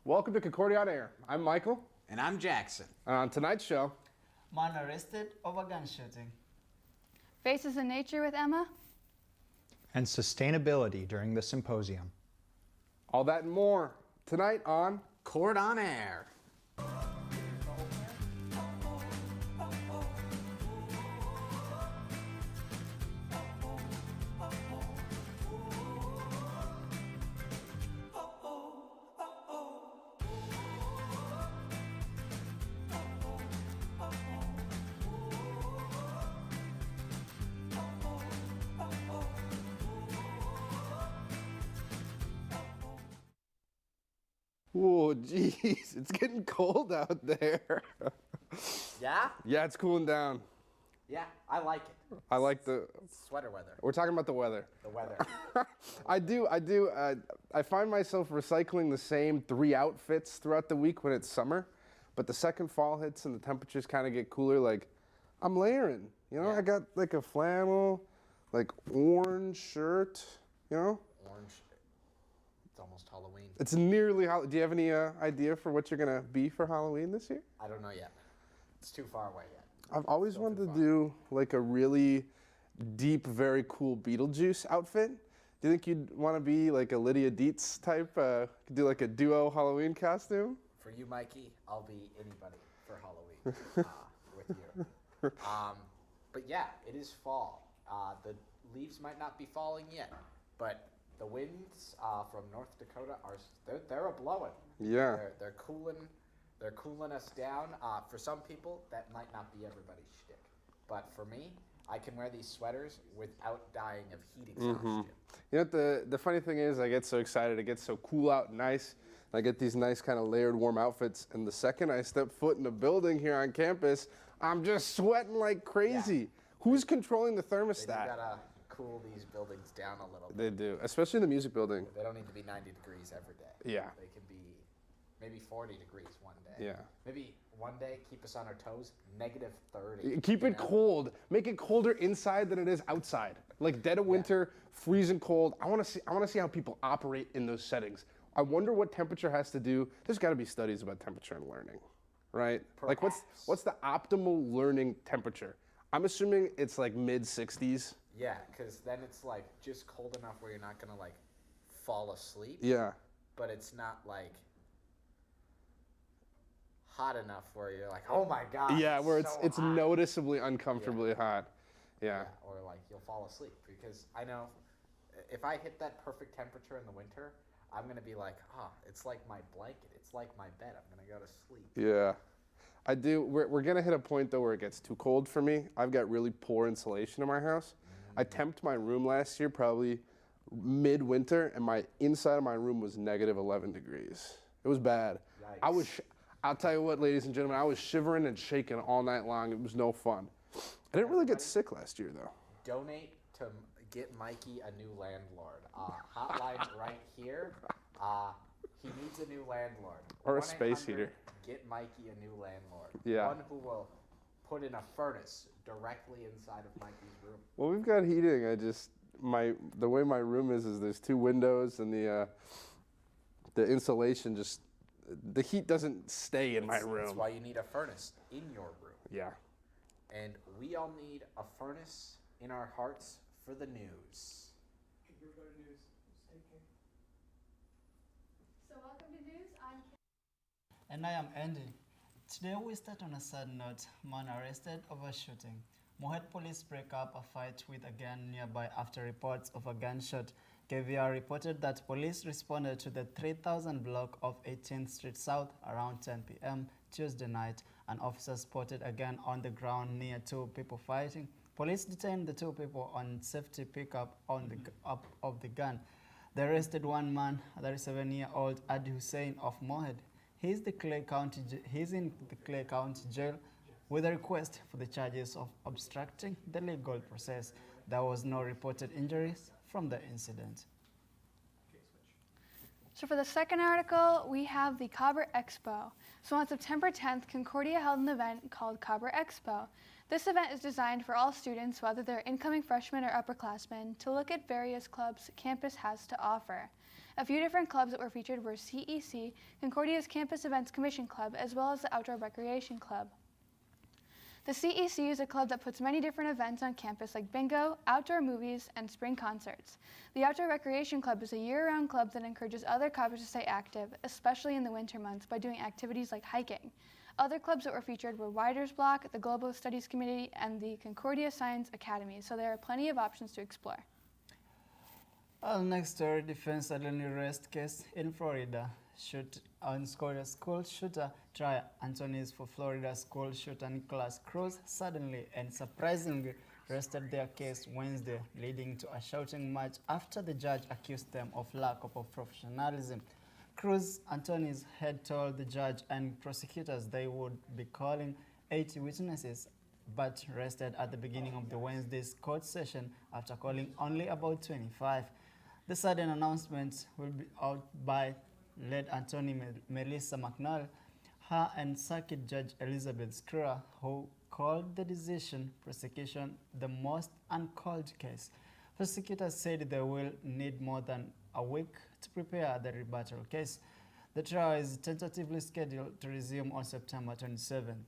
Welcome to Concordia on Air. I'm Michael. And I'm Jackson. And on tonight's show, Man arrested over gun shooting. Faces in Nature with Emma. And sustainability during the symposium. all that and more tonight on Cord on Air. Whoa, jeez, it's getting cold out there. Yeah? Yeah, it's cooling down. Yeah, I like it. I like the. Sweater weather. We're talking about the weather. The weather. I do. I find myself recycling the same 3 outfits throughout the week when it's summer, but the second fall hits and the temperatures kind of get cooler, like I'm layering. You know, Yeah. I got like a flannel, like orange shirt. You know, Orange. It's almost Halloween. it's nearly. Do you have any idea for what you're gonna be for Halloween this year? I don't know yet. It's too far away yet. I've always Still wanted too to far. do like a really deep, very cool Beetlejuice outfit. Do you think you'd want to be like a Lydia Dietz type? Do like a duo Halloween costume? For you, Mikey, I'll be anybody for Halloween with you. But yeah, it is fall. The leaves might not be falling yet, but the winds from North Dakota they're a blowing. Yeah. They're cooling us down. For some people, that might not be everybody's shtick, but for me, I can wear these sweaters without dying of heat exhaustion. You know what the funny thing is, I get so excited. It gets so cool out and nice. I get these nice kind of layered warm outfits, and the second I step foot in a building here on campus, I'm just sweating like crazy. Who's controlling the They do thermostat? gotta cool these buildings down a little bit. They do, especially in the music building. They don't need to be 90 degrees every day. Yeah. They can be maybe 40 degrees one day. Yeah. Maybe one day, keep us on our toes, -30. Keep you it know? cold. Make it colder inside than it is outside. Like dead of winter, freezing cold. I want to see how people operate in those settings. I wonder what temperature has to do. There's got to be studies about temperature and learning, right? Like Perhaps. what's the optimal learning temperature? I'm assuming it's like mid 60s. Yeah, because then it's like just cold enough where you're not gonna like fall asleep. Yeah. But it's not like hot enough where you're like, oh my god. Yeah, where so it's hot. noticeably uncomfortably hot. Yeah. Or like you'll fall asleep because I know if I hit that perfect temperature in the winter, I'm gonna be like, it's like my blanket, it's like my bed. I'm gonna go to sleep. Yeah. I do. We're going to hit a point, though, where it gets too cold for me. I've got really poor insulation in my house. I temped my room last year, probably midwinter, and my inside of my room was -11 degrees. It was bad. Yikes. I'll tell you what, ladies and gentlemen, I was shivering and shaking all night long. It was no fun. I didn't really get sick last year, though. Donate to get Mikey a new landlord. Hotline right here. He needs a new landlord. Or a space 1-800 heater. Get Mikey a new landlord. Yeah. One who will put in a furnace directly inside of Mikey's room. Well, we've got heating. The way my room is there's 2 windows, and the insulation the heat doesn't stay in my room. That's why you need a furnace in your room. Yeah. And we all need a furnace in our hearts for the news. So welcome to news. I'm And I am Andy. Today we start on a sad note. Man arrested over shooting. Mohead police break up a fight with a gun nearby after reports of a gunshot. KVR reported that police responded to the 3000 block of 18th Street South around 10 p.m. Tuesday night. An officer spotted a gun on the ground near 2 people fighting. Police detained the 2 people on safety pickup on of the gun. They arrested one man, a 37-year-old Adi Hussein of Mohead. He's in the Clay County Jail with a request for the charges of obstructing the legal process. There was no reported injuries from the incident. So for the second article, we have the Cobber Expo. So on September 10th, Concordia held an event called Cobber Expo. This event is designed for all students, whether they're incoming freshmen or upperclassmen, to look at various clubs campus has to offer. A few different clubs that were featured were CEC, Concordia's Campus Events Commission Club, as well as the Outdoor Recreation Club. The CEC is a club that puts many different events on campus like bingo, outdoor movies, and spring concerts. The Outdoor Recreation Club is a year-round club that encourages other clubs to stay active, especially in the winter months, by doing activities like hiking. Other clubs that were featured were Writer's Block, the Global Studies Committee, and the Concordia Science Academy, so there are plenty of options to explore. Our next story, defense suddenly arrest case in Florida. Shoot on Concordia school shooter trial. Attorneys for Florida school shooter Nicholas Cruz suddenly and surprisingly rested their case Wednesday, leading to a shouting match after the judge accused them of lack of professionalism. Cruz attorneys had told the judge and prosecutors they would be calling 80 witnesses, but rested at the beginning of the Wednesday's court session after calling only about 25. The sudden announcement will be out by lead attorney Melissa McNall, her and Circuit Judge Elizabeth Scura, who called the decision prosecution the most uncalled case. Prosecutors said they will need more than a week to prepare the rebuttal case. The trial is tentatively scheduled to resume on September 27th.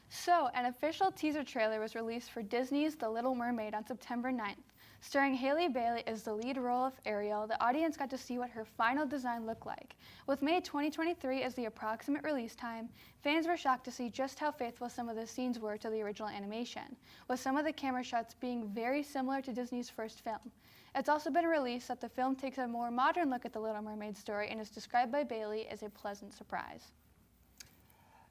So, an official teaser trailer was released for Disney's The Little Mermaid on September 9th. Starring Halle Bailey as the lead role of Ariel, the audience got to see what her final design looked like. With May 2023 as the approximate release time, fans were shocked to see just how faithful some of the scenes were to the original animation, with some of the camera shots being very similar to Disney's first film. It's also been released that the film takes a more modern look at the Little Mermaid story and is described by Bailey as a pleasant surprise.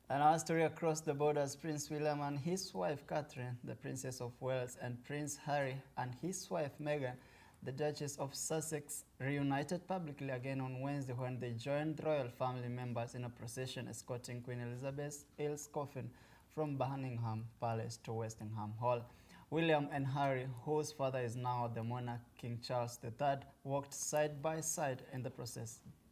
And our story across the borders, Prince William and his wife Catherine, the Princess of Wales, and Prince Harry and his wife Meghan, the Duchess of Sussex, reunited publicly again on Wednesday when they joined royal family members in a procession escorting Queen Elizabeth II's coffin from Buckingham Palace to Westingham Hall. William and Harry, whose father is now the monarch King Charles III, walked side by side in the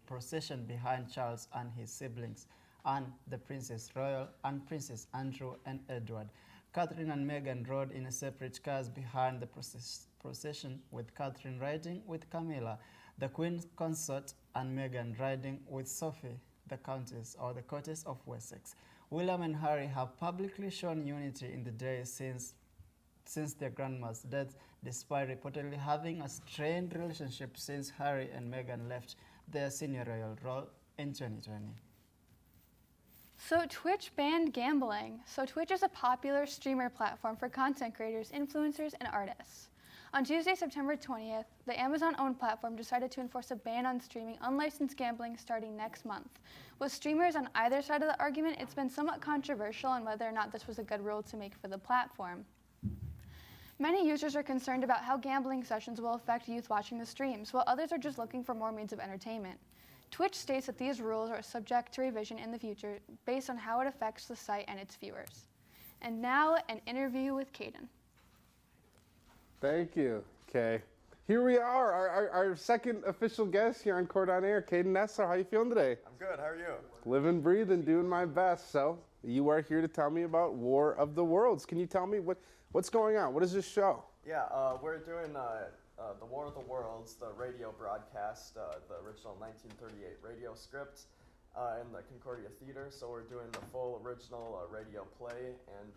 procession behind Charles and his siblings, and the Princess Royal and Princess Andrew and Edward. Catherine and Meghan rode in separate cars behind the procession, with Catherine riding with Camilla, the Queen consort, and Meghan riding with Sophie, the Countess or the Countess of Wessex. William and Harry have publicly shown unity in the days since their grandma's death, despite reportedly having a strained relationship since Harry and Meghan left their senior royal role in 2020. So Twitch banned gambling. So Twitch is a popular streamer platform for content creators, influencers, and artists. On Tuesday, September 20th, the Amazon-owned platform decided to enforce a ban on streaming unlicensed gambling starting next month. With streamers on either side of the argument, it's been somewhat controversial on whether or not this was a good rule to make for the platform. Many users are concerned about how gambling sessions will affect youth watching the streams, while others are just looking for more means of entertainment. Twitch states that these rules are subject to revision in the future based on how it affects the site and its viewers. And now, an interview with Caden. Thank you, Kay. Here we are, our second official guest here on Court on Air, Caden Nessler. How you feeling today? I'm good. How are you? Living, breathing, doing my best. So you are here to tell me about War of the Worlds. Can you tell me what's going on? What is this show? Yeah, we're doing the War of the Worlds, the radio broadcast, the original 1938 radio script in the Concordia Theater. So we're doing the full original radio play, and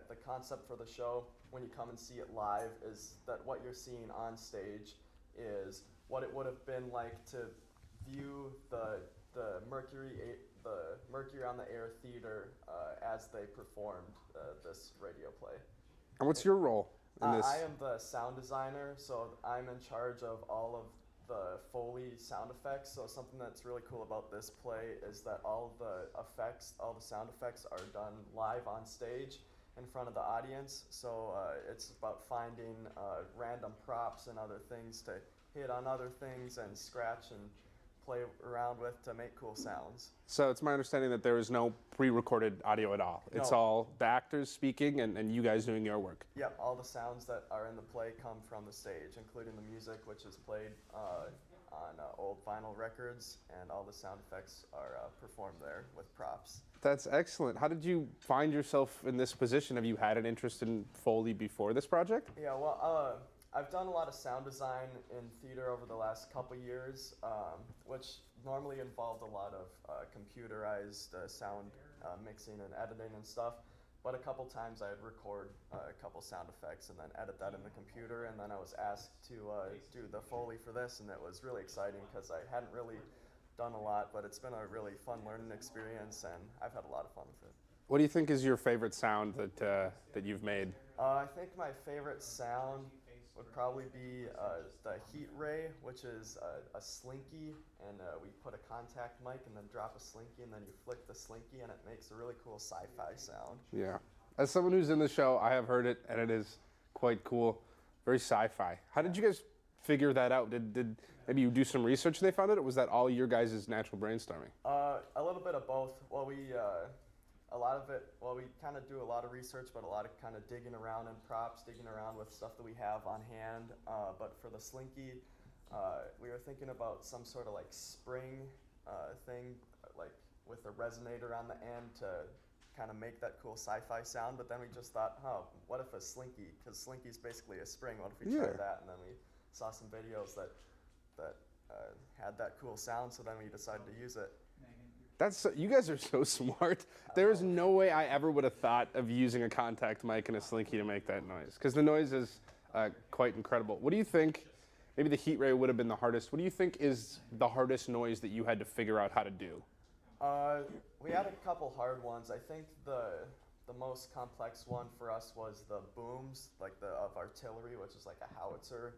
the concept for the show, when you come and see it live, is that what you're seeing on stage is what it would have been like to view the Mercury on the Air Theater as they performed this radio play. And what's your role in this? I am the sound designer, so I'm in charge of all of the Foley sound effects. So something that's really cool about this play is that all the sound effects are done live on stage in front of the audience. So it's about finding random props and other things to hit on other things and scratch and play around with to make cool sounds. So it's my understanding that there is no pre-recorded audio at all. It's No. all the actors speaking and you guys doing your work. Yep, all the sounds that are in the play come from the stage, including the music, which is played on old vinyl records, and all the sound effects are performed there with props. That's excellent. How did you find yourself in this position? Have you had an interest in Foley before this project? Yeah, well, I've done a lot of sound design in theater over the last couple years, which normally involved a lot of computerized sound mixing and editing and stuff. But a couple times I'd record a couple sound effects and then edit that in the computer. And then I was asked to do the Foley for this, and it was really exciting because I hadn't really done a lot, but it's been a really fun learning experience, and I've had a lot of fun with it. What do you think is your favorite sound that you've made? I think my favorite sound would probably be the heat ray, which is a slinky, and we put a contact mic and then drop a slinky, and then you flick the slinky, and it makes a really cool sci-fi sound. Yeah. As someone who's in the show, I have heard it, and it is quite cool. Very sci-fi. How did you guys figure that out? Did maybe you do some research and they found it, or was that all your guys' natural brainstorming? A little bit of both. Well, we kind of do a lot of research, but a lot of kind of digging around in props, digging around with stuff that we have on hand. But for the slinky, we were thinking about some sort of like spring thing, like with a resonator on the end to kind of make that cool sci-fi sound. But then we just thought, what if a slinky, because slinky's basically a spring, what if we tried that? And then we saw some videos that had that cool sound, so then we decided to use it. You guys are so smart. There is no way I ever would have thought of using a contact mic and a slinky to make that noise, because the noise is quite incredible. What do you think? Maybe the heat ray would have been the hardest. What do you think is the hardest noise that you had to figure out how to do? We had a couple hard ones. I think the most complex one for us was the booms, like of artillery, which is like a howitzer.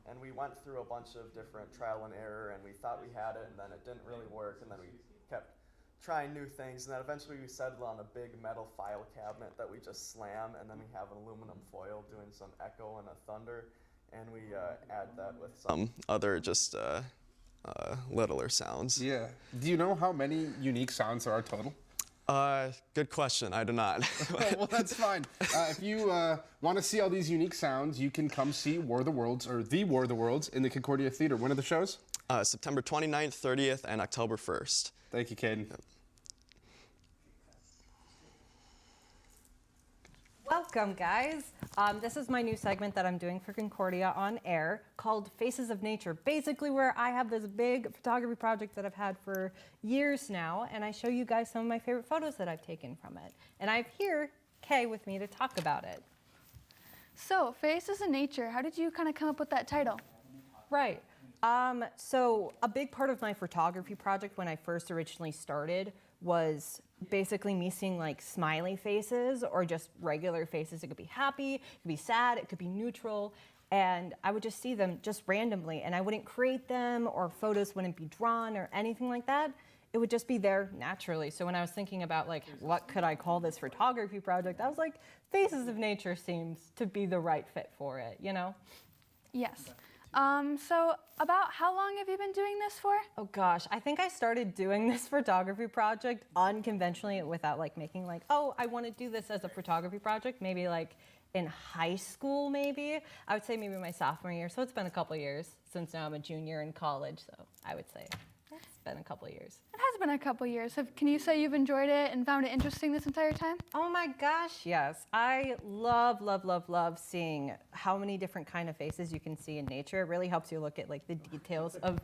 And we went through a bunch of different trial and error, and we thought we had it, and then it didn't really work, and then we kept trying new things, and then eventually we settled on a big metal file cabinet that we just slam, and then we have an aluminum foil doing some echo and a thunder, and we add that with some other just littler sounds. Yeah. Do you know how many unique sounds there are total? Good question. I do not. Well, that's fine. If you want to see all these unique sounds, you can come see War of the Worlds, or The War of the Worlds, in the Concordia Theater. When are the shows? September 29th, 30th, and October 1st. Thank you, Caden. Welcome, guys. This is my new segment that I'm doing for Concordia on air called Faces of Nature. Basically, where I have this big photography project that I've had for years now, and I show you guys some of my favorite photos that I've taken from it. And I have here Kay with me to talk about it. So, Faces of Nature, how did you kind of come up with that title? Right. So a big part of my photography project when I first originally started was basically me seeing like smiley faces or just regular faces. It could be happy, it could be sad, it could be neutral. And I would just see them just randomly, and I wouldn't create them, or photos wouldn't be drawn or anything like that. It would just be there naturally. So when I was thinking about like, what could I call this photography project? I was like, Faces of Nature seems to be the right fit for it, you know? Yes. So about how long have you been doing this for? Oh gosh, I think I started doing this photography project unconventionally without like making like, oh, I want to do this as a photography project, maybe like in high school maybe. I would say maybe my sophomore year, so it's been a couple years since now I'm a junior in college, so I would say it's been a couple years. It has been a couple years. Can you say you've enjoyed it and found it interesting this entire time? Oh my gosh, yes. I love, love, love, love seeing how many different kind of faces you can see in nature. It really helps you look at like the details of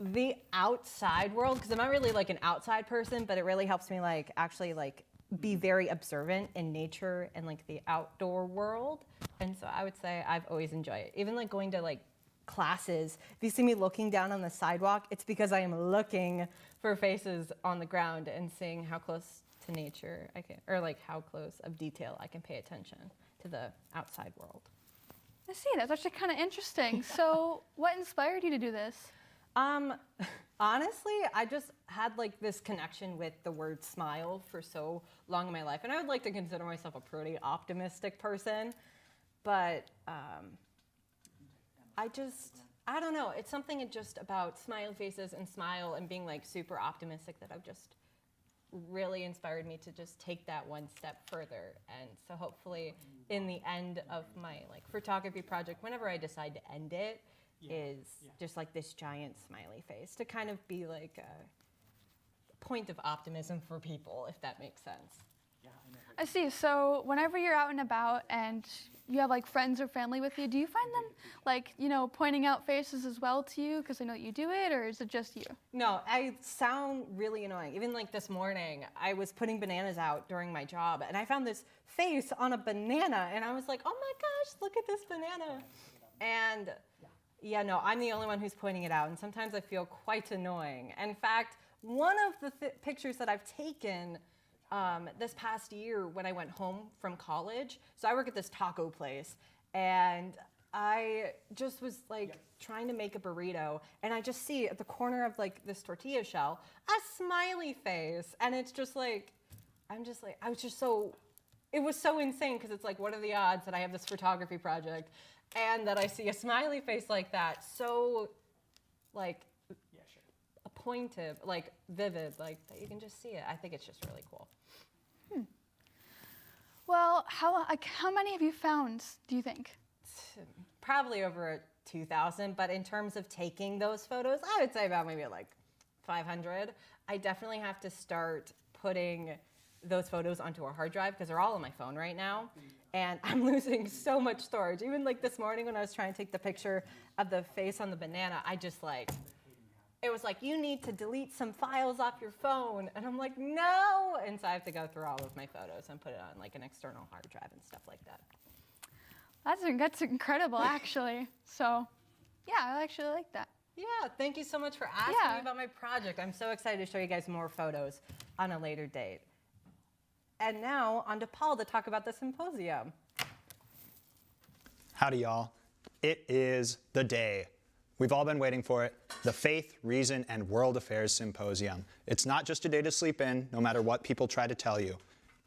the outside world, because I'm not really like an outside person, but it really helps me like actually like be very observant in nature and like the outdoor world. And so I would say I've always enjoyed it. Even like going to like classes, if you see me looking down on the sidewalk, it's because I am looking for faces on the ground and seeing how close to nature I can, or like how close of detail I can pay attention to the outside world. I see, that's actually kind of interesting. So what inspired you to do this? Honestly, I just had like this connection with the word smile for so long in my life. And I would like to consider myself a pretty optimistic person, but I don't know. It's something just about smiley faces and smile and being like super optimistic that I've just really inspired me to just take that one step further. And so hopefully in the end of my like photography project, whenever I decide to end it, is just like this giant smiley face to kind of be like a point of optimism for people, if that makes sense. I see. So whenever you're out and about and you have like friends or family with you, do you find them like, pointing out faces as well to you because they know that you do it, or is it just you? No, I sound really annoying. Even like this morning, I was putting bananas out during my job and I found this face on a banana and I was like, oh my gosh, look at this banana. And yeah, no, I'm the only one who's pointing it out and sometimes I feel quite annoying. In fact, one of the pictures that I've taken this past year when I went home from college, so I work at this taco place, and I just was like trying to make a burrito, and I just see at the corner of like this tortilla shell a smiley face, and it's just like, I was just so, it was so insane because it's like, what are the odds that I have this photography project and that I see a smiley face like that, so like pointed, like vivid, like that you can just see it. I think it's just really cool. Well, how many have you found, do you think? Probably over 2,000, but in terms of taking those photos, I would say about maybe like 500. I definitely have to start putting those photos onto a hard drive because they're all on my phone right now. And I'm losing so much storage. Even like this morning when I was trying to take the picture of the face on the banana, I just like, it was like, you need to delete some files off your phone. And I'm like, no. And so I have to go through all of my photos and put it on like an external hard drive and stuff like that. That's incredible, actually. So, yeah, I actually like that. Yeah, thank you so much for asking me about my project. I'm so excited to show you guys more photos on a later date. And now on to Paul to talk about the symposium. Howdy, y'all. It is the day. We've all been waiting for it. The Faith, Reason, and World Affairs Symposium. It's not just a day to sleep in, no matter what people try to tell you.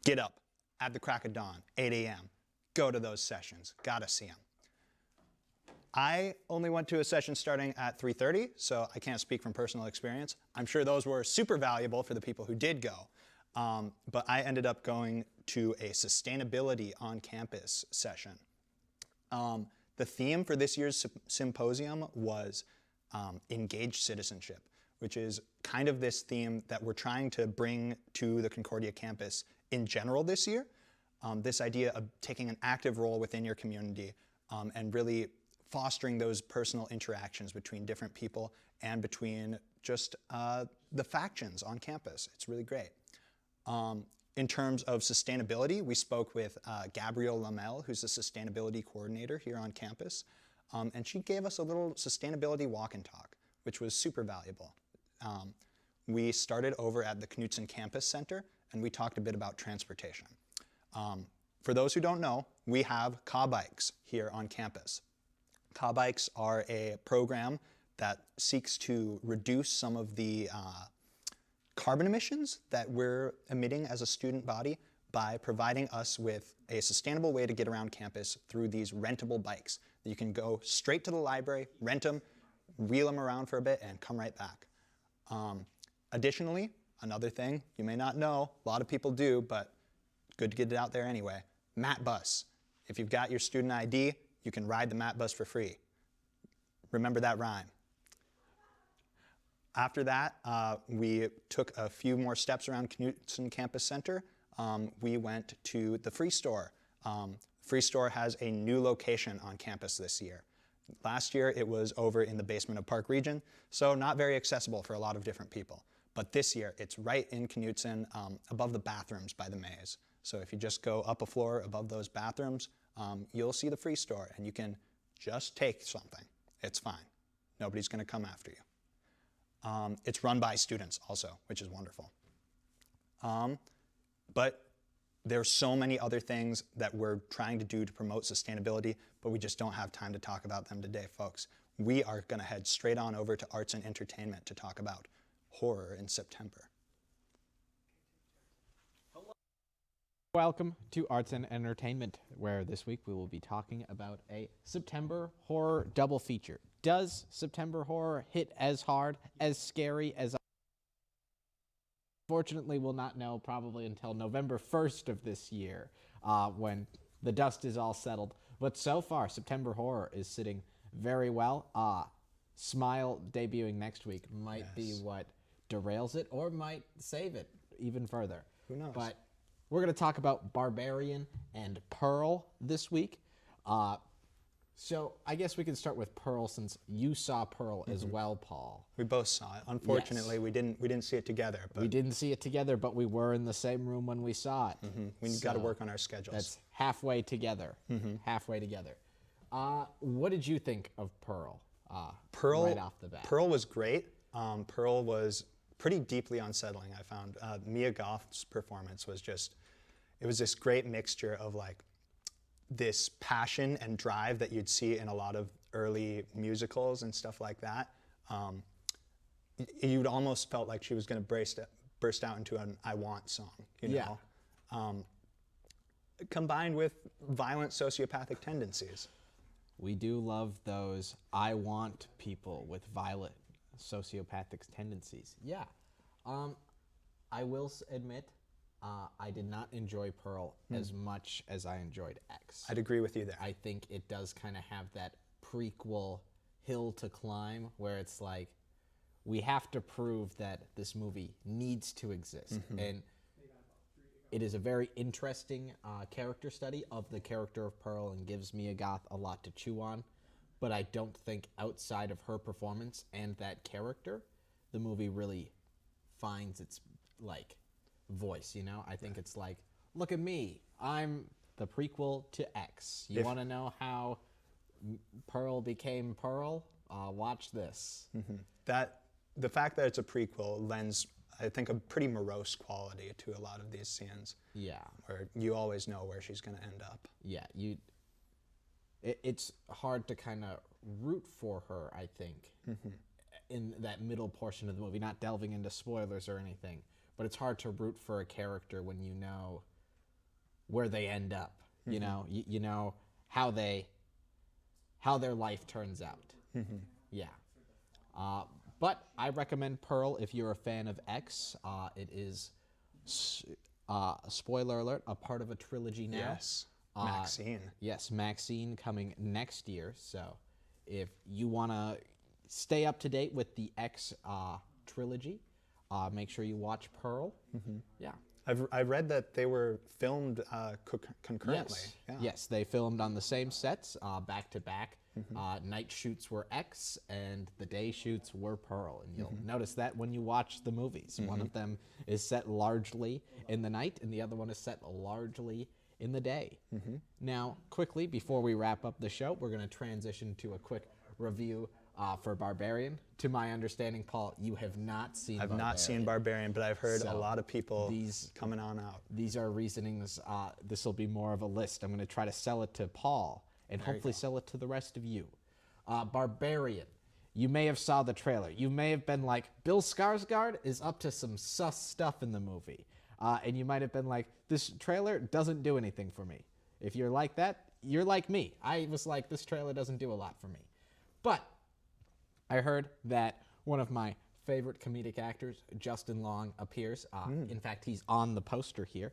Get up at the crack of dawn, 8 a.m. Go to those sessions. Gotta see them. I only went to a session starting at 3:30, so I can't speak from personal experience. I'm sure those were super valuable for the people who did go. But I ended up going to a sustainability on campus session. The theme for this year's symposium was engaged citizenship, which is kind of this theme that we're trying to bring to the Concordia campus in general this year. This idea of taking an active role within your community and really fostering those personal interactions between different people and between just the factions on campus. It's really great. In terms of sustainability, we spoke with Gabrielle Lamel, who's the sustainability coordinator here on campus, and she gave us a little sustainability walk and talk, which was super valuable. We started over at the Knutson Campus Center, and we talked a bit about transportation. For those who don't know, we have Ka Bikes here on campus. Ka Bikes are a program that seeks to reduce some of the carbon emissions that we're emitting as a student body by providing us with a sustainable way to get around campus through these rentable bikes. You can go straight to the library, rent them, wheel them around for a bit, and come right back. Additionally, another thing you may not know, a lot of people do, but good to get it out there anyway, MAT bus. If you've got your student ID, you can ride the MAT bus for free. Remember that rhyme. After that, we took a few more steps around Knutson Campus Center. We went to the Free Store. Free Store has a new location on campus this year. Last year, it was over in the basement of Park Region, so not very accessible for a lot of different people. But this year, it's right in Knutson, above the bathrooms by the maze. So if you just go up a floor above those bathrooms, you'll see the Free Store, and you can just take something. It's fine. Nobody's going to come after you. It's run by students also, which is wonderful. But there's so many other things that we're trying to do to promote sustainability, but we just don't have time to talk about them today, folks. We are going to head straight on over to arts and entertainment to talk about horror in September. Welcome to Arts and Entertainment, where this week we will be talking about a September horror double feature. Does September horror hit as hard, as scary as... Fortunately, we'll not know probably until November 1st of this year, when the dust is all settled. But so far, September horror is sitting very well. Smile debuting next week might be what derails it or might save it even further. Who knows? But we're going to talk about Barbarian and Pearl this week. So I guess we can start with Pearl since you saw Pearl as well, Paul. We both saw it. Unfortunately, Yes. we didn't see it together. But We didn't see it together, but we were in the same room when we saw it. we got to So work on our schedules. That's halfway together. Halfway together. What did you think of Pearl? Pearl right off the bat. Pearl was great. Pearl was pretty deeply unsettling, I found. Mia Goth's performance was just, it was this great mixture of like this passion and drive that you'd see in a lot of early musicals and stuff like that. You'd almost felt like she was going to burst out into an I Want song, you know? Yeah. Combined with violent sociopathic tendencies. We do love those I want people with violent sociopathic tendencies. Yeah. I will admit, I did not enjoy Pearl as much as I enjoyed X. I'd agree with you there. I think it does kind of have that prequel hill to climb where it's like, we have to prove that this movie needs to exist. And it is a very interesting character study of the character of Pearl and gives Mia Goth a lot to chew on. But I don't think outside of her performance and that character, the movie really finds its like voice, you know? I think it's like, look at me. I'm the prequel to X. You want to know how Pearl became Pearl? Watch this. The fact that it's a prequel lends, I think, a pretty morose quality to a lot of these scenes. Yeah. Where you always know where she's going to end up. Yeah, it's hard to kind of root for her, I think, in that middle portion of the movie. Not delving into spoilers or anything, but it's hard to root for a character when you know where they end up. You know, you know how their life turns out. Yeah. But I recommend Pearl if you're a fan of X. It is, spoiler alert, a part of a trilogy now. Yes. Maxine. Yes, Maxine coming next year. So if you want to stay up to date with the X trilogy, make sure you watch Pearl. Yeah. I've read that they were filmed concurrently. Yes. Yeah. Yes, they filmed on the same sets, back to back. Night shoots were X, and the day shoots were Pearl. And you'll notice that when you watch the movies. One of them is set largely in the night, and the other one is set largely in the day. Now, quickly, before we wrap up the show, we're going to transition to a quick review for Barbarian. To my understanding, Paul, you have not seen I've Barbarian. not seen Barbarian, but I've heard a So, lot of people coming on out. These are reasonings. This will be more of a list. I'm going to try to sell it to Paul and hopefully sell it to the rest of you. Barbarian. You may have saw the trailer. You may have been like, Bill Skarsgård is up to some sus stuff in the movie. And you might have been like, this trailer doesn't do anything for me. If you're like that, you're like me. I was like, this trailer doesn't do a lot for me. But I heard that one of my favorite comedic actors, Justin Long, appears. In fact, he's on the poster here.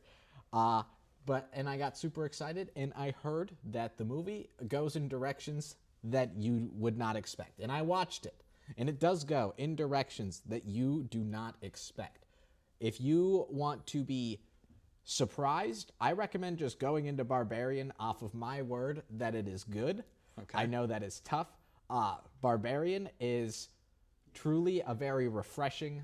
And I got super excited, and I heard that the movie goes in directions that you would not expect. And I watched it, and it does go in directions that you do not expect. If you want to be surprised, I recommend just going into Barbarian off of my word that it is good. Okay. I know that is tough. Barbarian is truly a very refreshing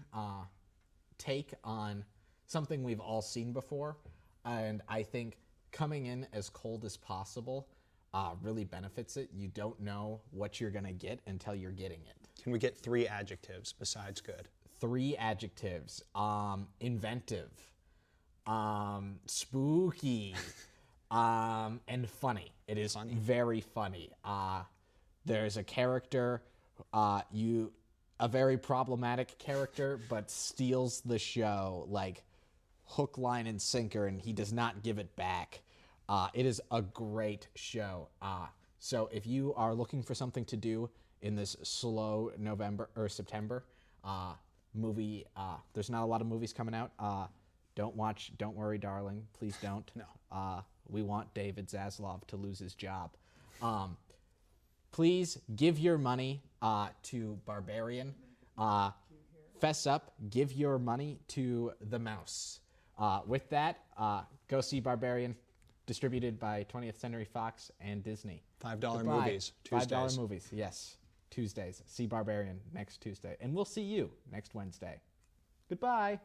take on something we've all seen before. And I think coming in as cold as possible really benefits it. You don't know what you're going to get until you're getting it. Can we get 3 adjectives besides good? 3 adjectives. Inventive, spooky, and funny. It is very funny. There's a character, a very problematic character, but steals the show like hook, line, and sinker, and he does not give it back. It is a great show. So if you are looking for something to do in this slow November or September movie, there's not a lot of movies coming out. Don't watch Don't Worry, Darling. Please don't. No. We want David Zaslav to lose his job. Please give your money to Barbarian. Fess up. Give your money to The Mouse. With that, go see Barbarian, distributed by 20th Century Fox and Disney. $5 Goodbye. movies, Tuesdays. $5 movies, yes. Tuesdays. See Barbarian next Tuesday. And we'll see you next Wednesday. Goodbye.